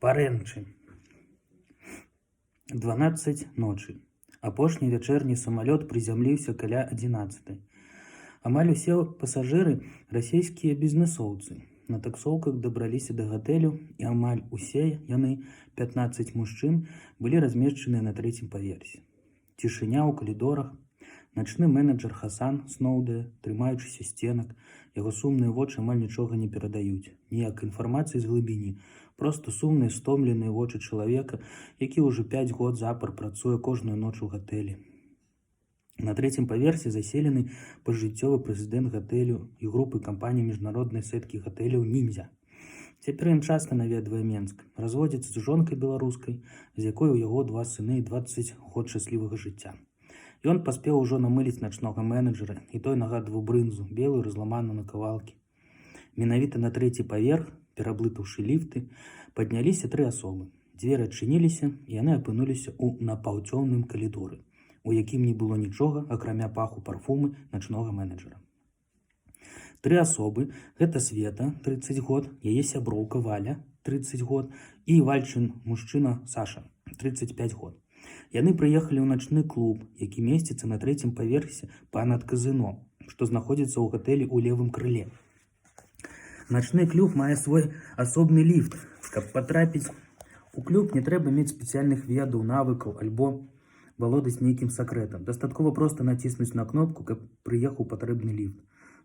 Парэнчы. 12 ночы. Апошні вячэрні самалёт прызямліўся каля 11. Амаль усе пасажыры расійскія бізнесоўцы. На таксоўках дабраліся да гатэлю, і амаль усе яны, 15 мужчын, былі размешчаныя на 3-м паверсе. Цішыня ў калідорах. Начны менеджер Хасан Сноўдэ, трымаючыся сценак, яго сумныя вочы амаль нічога не перадаюць. Ніякай інфармацыі з глыбіні, проста сумныя, стомленыя вочы чалавека, які ўжо 5 год запар працуе кожную ноч у гатэлі. На 3-м паверсе заселены пажыццёвы прэзідэнт гатэлю і групы кампаній міжнароднай сеткі гатэляў «Ніндзя». Цяпер ён часта наведвае Менск, разводзіцца з жонкай беларускай, з якой у яго 2 сыны і 20 год шчаслівага жыцця. Ён паспеў ужо намыліць начнога менеджера, і той нагадваў брынзу, белую, разламаную на кавалкі. Менавіта на 3-й паверх, пераблытаўшы ліфты, падняліся 3 асобы. Дзверы адчыніліся, і яны апынуліся ў напаўцёмным калідоры, у якім не было нічога, акрамя паху парфумы начнога менеджера. 3 асобы – гэта Света, 30 год, яе сяброўка Валя, 30 год, і вальчын мужчына Саша, 35 год. Яны прыехалі ў начны клуб, які месціцца на 3-м паверсе па-над казино, што знаходзіцца ў гатэлі ў левым крыле. Начны клуб мае свой асобны ліфт. Каб патрапіць у клуб, не трэба мець спецыяльных ведаў, навыкаў альбо валодаць нейкім сакрэтам. Дастаткова проста націснуць на кнопку, каб прыехаў патрэбны ліфт.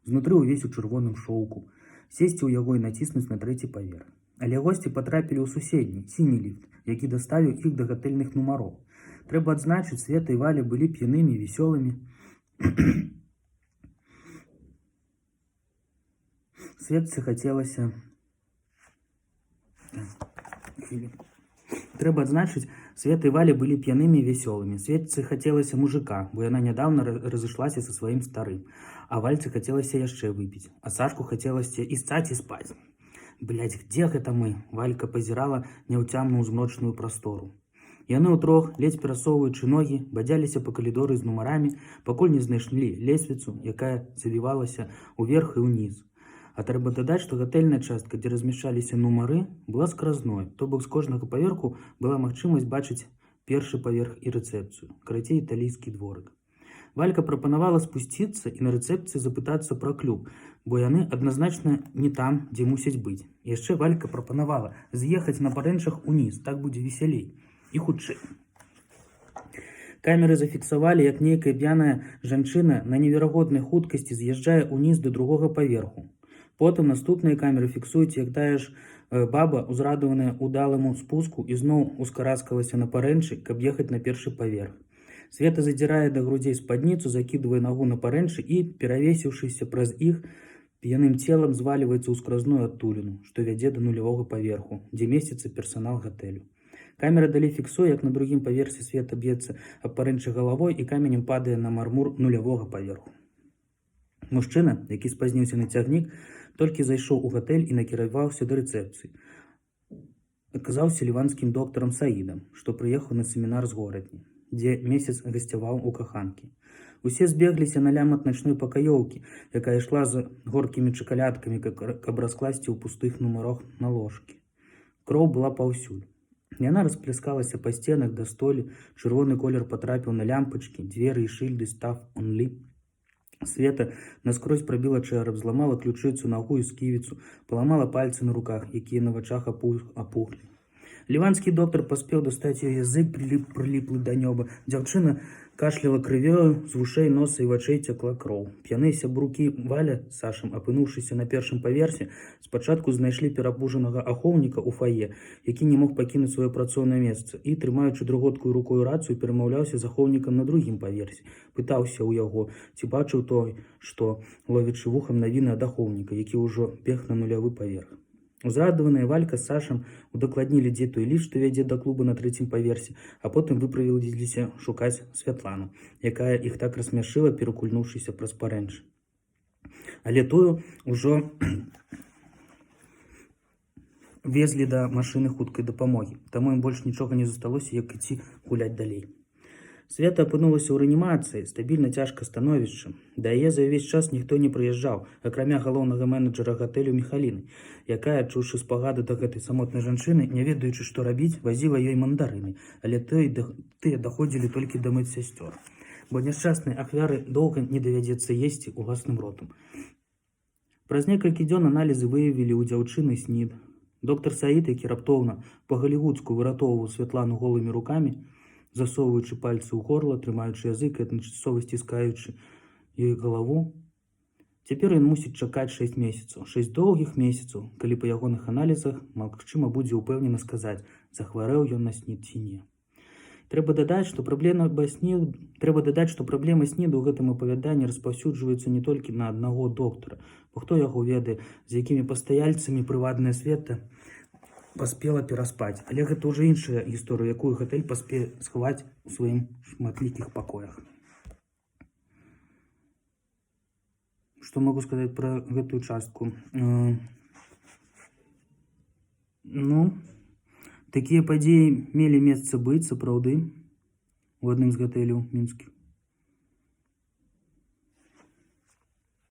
Знутры ўвесь у чырвоным шоўку. Сесці ў яго і націснуць на 3-й паверх. Але госці патрапілі ў суседні, сіні ліфт, які даставіў іх да гатэльных нумароў. Трэба адзначыць, Света і Валя былі п'янымі, весёлымі. Светцы хацелася... Трэба адзначыць, Света і Валя былі п'янымі і весёлымі. Светцы хацелася мужика, бо яна нядаўна разышлася са сваім старым. А Вальцы хацелася яшчэ выпіць. А Сашку хацелася і сцаць, і спаць. Блядь, где гэта мы? Валька пазірала няўцямную змрочную прастору. Яны ўтрох, ледзь перасоўваючы ногі, бадзяліся па калідоры з нумарамі, пакуль не знайшлі лесвіцу, якая завівалася ўверх і ўніз. А трэба дадаць, што гатэльная частка, дзе размяшчаліся нумары, была скразной, то бок з кожнага паверху была магчымасць бачыць першы паверх і рэцэпцыю, карацей, італійскі дворык. Валька прапанавала спусціцца і на рэцэпцыі запытацца пра клуб, бо яны адназначна не там, дзе мусяць быць. Яшчэ Валька прапанавала з'ехаць на парэнчах уніз, так будзе весялей і хутчэй. Камеры зафіксавалі, як нейкая п'яная жанчына на неверагоднай хуткасці з'язджае ўніз да другога паверху. Потым наступныя камеры фіксуюць, як тая ж баба, узрадаваная ўдаламу спуску, ізноў ускараскалася на парэнчы, каб ехаць на першы паверх. Света задзірае да грудзей спадніцу, закідвае нагу на парэнчы і, перавесіўшыся праз іх, п'яным целам зваліваецца ў скразную адтуліну, што вядзе да нулявога паверху, дзе месціцца персанал гатэлю. Камера далей фіксуе, як на другім паверсе Света б'ецца аб парэнчы галавой і каменем падае на мармур нулявога паверху. Мужчына, які спазніўся на цягнік, толькі зайшоў у гатэль і накіраваўся да рэцэпцыі. Аказаўся ліванскім доктарам Саідам, што прыехаў на семінар з горадні, дзе месяц гасцяваў у каханкі. Усе збегліся на лямат начной пакаёўкі, якая ішла за горкімі чакалядкамі, каб раскласці ў пустых нумарах на ложкі. Кроў была паўсюль. Яна распляскалася па сценах да столі, чырвоны колер патрапіў на лямпачкі, дзверы і шыльды «Став онлі». Света наскрозь прабіла чэрап, зламала ключыцу, нагу і сківіцу, паламала пальцы на руках, якія на вачах апухлі. Ліванскі доктар паспеў дастаць яе язык, прыліплы да нёба. Дзяўчына кашляла крывёю, з вушэй, носа і вачэй цякла кроў. П'яныя сябрукі Валя з Сашам, апынуўшыся на першым паверсе, спачатку знайшлі перапужанага ахоўніка ў фае, які не мог пакінуць сваё працоўнае месца, і, трымаючы друготкую рукою рацыю, перамаўляўся з ахоўнікам на другім паверсе. Пытаўся ў яго, ці бачыў той, што, ловячы вухам навіны ад ахоўніка, які ўжо бег на нулявы паверх. Узрадаваныя Валька з Сашам удакладнілі, дзе той ліфт, што вядзе да клуба на 3-м паверсе, а потым выправіліся шукаць Святлану, якая іх так рассмяшыла, перакульнуўшыся праз парэнчы. Але тую ўжо везлі да машыны хуткай дапамогі, таму ім больш нічога не засталося, як ісці гуляць далей. Света апынулася ў рэанімацыі, стабільна цяжка становішча. Да яе за ўвесь час ніхто не прыязджаў, акрамя галоўнага менеджера гатэлю Міхаліны, якая, адчуўшы спагаду да гэтай самотнай жанчыны, не ведаючы, што рабіць, вазіла ёй мандарыны, але тыя даходзілі толькі да медсясцёр. Бо няшчаснай ахвяры доўга не давядзецца есці ўласным ротам. Праз некалькі дзён аналізы выявілі ў дзяўчыны СНІД. Доктар Саід, які раптоўна па-галівудску выратоўваў Святлану голымі рукамі, засоўваючы пальцы ў горла, трымаючы язык і адначасова сціскаючы ёй галаву, цяпер ён мусіць чакаць 6 месяцаў. 6 доўгіх месяцаў, калі па ягоных аналізах магчыма будзе ўпэўнена сказаць, захварэў ён на СНІД ці не. Трэба дадаць, што праблема СНІДу ў гэтым апавяданні распаўсюджваецца не толькі на аднаго доктара, бо хто яго ведае, з якімі пастаяльцамі прыватная Света паспела пераспаць. Але гэта ўжо іншая гісторыя, якую гатэль паспее схаваць у сваім шматлікіх пакоях. Што могу сказаць пра гэтую частку? Такія падзеі мелі месца быць, сапраўды, у адным з гатэляў мінскіх.